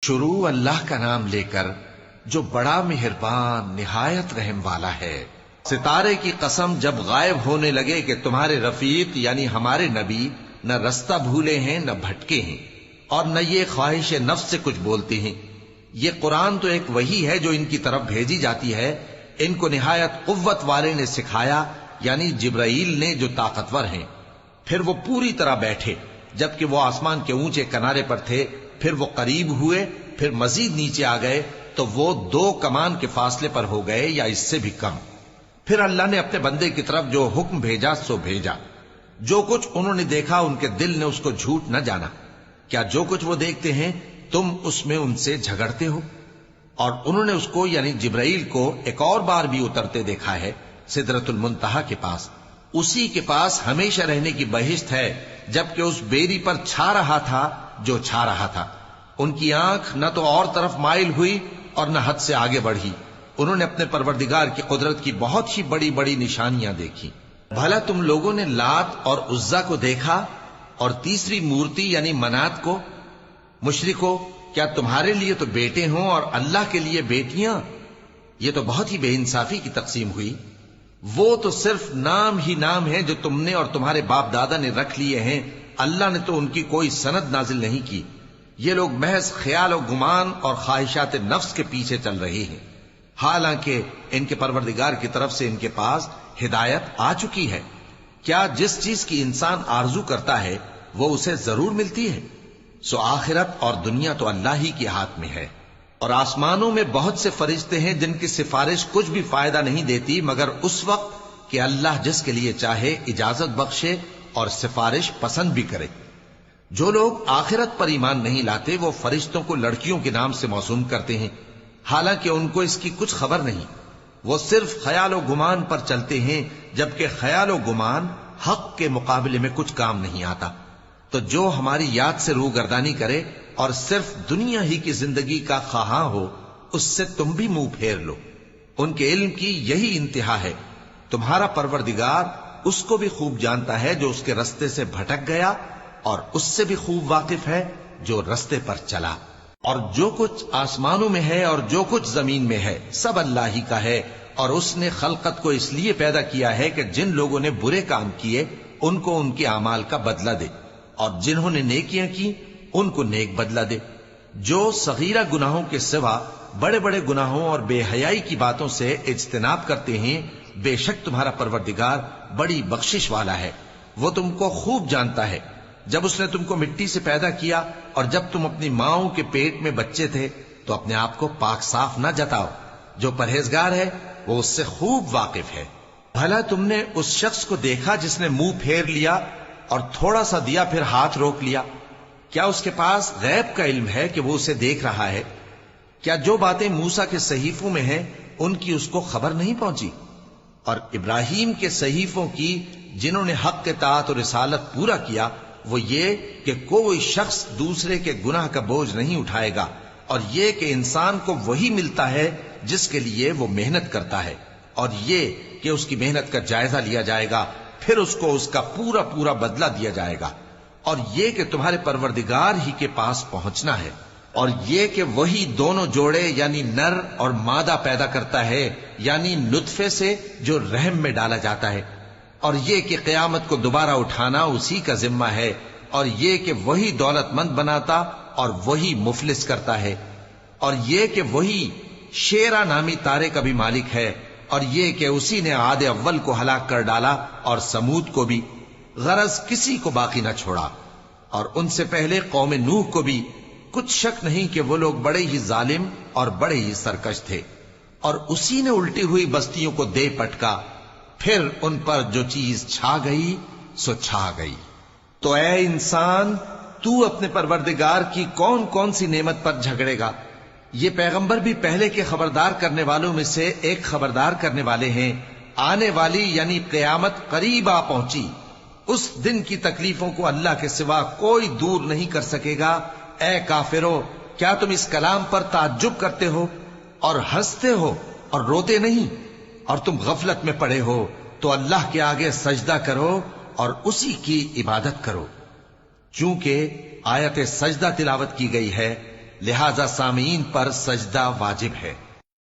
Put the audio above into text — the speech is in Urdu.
شروع اللہ کا نام لے کر جو بڑا مہربان نہایت رحم والا ہے۔ ستارے کی قسم جب غائب ہونے لگے کہ تمہارے رفیق یعنی ہمارے نبی نہ رستہ بھولے ہیں نہ بھٹکے ہیں اور نہ یہ خواہش نفس سے کچھ بولتے ہیں۔ یہ قرآن تو ایک وحی ہے جو ان کی طرف بھیجی جاتی ہے، ان کو نہایت قوت والے نے سکھایا یعنی جبرائیل نے جو طاقتور ہیں۔ پھر وہ پوری طرح بیٹھے جبکہ وہ آسمان کے اونچے کنارے پر تھے، پھر وہ قریب ہوئے، پھر مزید نیچے آ گئے تو وہ 2 کمان کے فاصلے پر ہو گئے یا اس سے بھی کم۔ پھر اللہ نے اپنے بندے کی طرف جو حکم بھیجا سو بھیجا۔ جو کچھ انہوں نے دیکھا ان کے دل نے اس کو جھوٹ نہ جانا۔ کیا جو کچھ وہ دیکھتے ہیں تم اس میں ان سے جھگڑتے ہو؟ اور انہوں نے اس کو یعنی جبرائیل کو ایک اور بار بھی اترتے دیکھا ہے سدرۃ المنتہا کے پاس۔ اسی کے پاس ہمیشہ رہنے کی بہشت ہے، جبکہ اس بیری پر چھا رہا تھا جو چھا رہا تھا۔ ان کی آنکھ نہ تو اور طرف مائل ہوئی اور نہ حد سے آگے بڑھی۔ انہوں نے اپنے پروردگار کی قدرت کی بہت ہی بڑی بڑی نشانیاں دیکھی۔ بھلا تم لوگوں نے لات اور عزا کو دیکھا اور تیسری مورتی یعنی منات کو؟ مشرکو، کیا تمہارے لیے تو بیٹے ہوں اور اللہ کے لیے بیٹیاں؟ یہ تو بہت ہی بے انصافی کی تقسیم ہوئی۔ وہ تو صرف نام ہی نام ہے جو تم نے اور تمہارے باپ دادا نے رکھ لیے ہیں، اللہ نے تو ان کی کوئی سند نازل نہیں کی۔ یہ لوگ محض خیال و گمان اور خواہشات نفس کے پیچھے چل رہے ہیں، حالانکہ ان کے پروردگار کی طرف سے ان کے پاس ہدایت آ چکی ہے۔ کیا جس چیز کی انسان آرزو کرتا ہے وہ اسے ضرور ملتی ہے؟ سو آخرت اور دنیا تو اللہ ہی کے ہاتھ میں ہے۔ اور آسمانوں میں بہت سے فرشتے ہیں جن کی سفارش کچھ بھی فائدہ نہیں دیتی مگر اس وقت کہ اللہ جس کے لیے چاہے اجازت بخشے اور سفارش پسند بھی کرے۔ جو لوگ آخرت پر ایمان نہیں لاتے وہ فرشتوں کو لڑکیوں کے نام سے موسوم کرتے ہیں، حالانکہ ان کو اس کی کچھ خبر نہیں۔ وہ صرف خیال و گمان پر چلتے ہیں، جبکہ خیال و گمان حق کے مقابلے میں کچھ کام نہیں آتا۔ تو جو ہماری یاد سے روگردانی کرے اور صرف دنیا ہی کی زندگی کا خواہاں ہو، اس سے تم بھی منہ پھیر لو۔ ان کے علم کی یہی انتہا ہے۔ تمہارا پروردگار اس کو بھی خوب جانتا ہے جو اس کے رستے سے بھٹک گیا، اور اس سے بھی خوب واقف ہے جو رستے پر چلا۔ اور جو کچھ آسمانوں میں ہے اور جو کچھ زمین میں ہے سب اللہ ہی کا ہے، اور اس نے خلقت کو اس لیے پیدا کیا ہے کہ جن لوگوں نے برے کام کیے ان کو ان کے اعمال کا بدلہ دے، اور جنہوں نے نیکیاں کی ان کو نیک بدلہ دے۔ جو صغیرہ گناہوں کے سوا بڑے بڑے گناہوں اور بے حیائی کی باتوں سے اجتناب کرتے ہیں، بے شک تمہارا پروردگار بڑی بخشش والا ہے۔ وہ تم کو خوب جانتا ہے۔ جب اس نے تم کو مٹی سے پیدا کیا اور جب تم اپنی ماؤں کے پیٹ میں بچے تھے تو اپنے آپ کو پاک صاف نہ جتاؤ۔ جو پرہیزگار ہے وہ اس سے خوب واقف ہے۔ بھلا تم نے اس شخص کو دیکھا جس نے منہ پھیر لیا اور تھوڑا سا دیا پھر ہاتھ روک لیا؟ کیا اس کے پاس غیب کا علم ہے کہ وہ اسے دیکھ رہا ہے؟ کیا جو باتیں موسیٰ کے صحیفوں میں ہیں ان کی اس کو خبر نہیں پہنچی؟ اور ابراہیم کے صحیفوں کی جنہوں نے حق کے اطاعت اور رسالت پورا کیا، وہ یہ کہ کوئی شخص دوسرے کے گناہ کا بوجھ نہیں اٹھائے گا، اور یہ کہ انسان کو وہی ملتا ہے جس کے لیے وہ محنت کرتا ہے، اور یہ کہ اس کی محنت کا جائزہ لیا جائے گا، پھر اس کو اس کا پورا پورا بدلہ دیا جائے گا، اور یہ کہ تمہارے پروردگار ہی کے پاس پہنچنا ہے، اور یہ کہ وہی دونوں جوڑے یعنی نر اور مادہ پیدا کرتا ہے، یعنی نطفے سے جو رحم میں ڈالا جاتا ہے، اور یہ کہ قیامت کو دوبارہ اٹھانا اسی کا ذمہ ہے، اور یہ کہ وہی دولت مند بناتا اور وہی مفلس کرتا ہے، اور یہ کہ وہی شیرا نامی تارے کا بھی مالک ہے، اور یہ کہ اسی نے عاد اول کو ہلاک کر ڈالا اور سمود کو بھی، غرض کسی کو باقی نہ چھوڑا، اور ان سے پہلے قوم نوح کو بھی۔ کچھ شک نہیں کہ وہ لوگ بڑے ہی ظالم اور بڑے ہی سرکش تھے، اور اسی نے الٹی ہوئی بستیوں کو دے پٹکا، پھر ان پر جو چیز چھا گئی سو چھا گئی۔ تو اے انسان، تو اپنے پروردگار کی کون کون سی نعمت پر جھگڑے گا؟ یہ پیغمبر بھی پہلے کے خبردار کرنے والوں میں سے ایک خبردار کرنے والے ہیں۔ آنے والی یعنی قیامت قریب آ پہنچی، اس دن کی تکلیفوں کو اللہ کے سوا کوئی دور نہیں کر سکے گا۔ اے کافرو، کیا تم اس کلام پر تعجب کرتے ہو اور ہنستے ہو اور روتے نہیں؟ اور تم غفلت میں پڑے ہو تو اللہ کے آگے سجدہ کرو اور اسی کی عبادت کرو۔ چونکہ آیت سجدہ تلاوت کی گئی ہے، لہذا سامعین پر سجدہ واجب ہے۔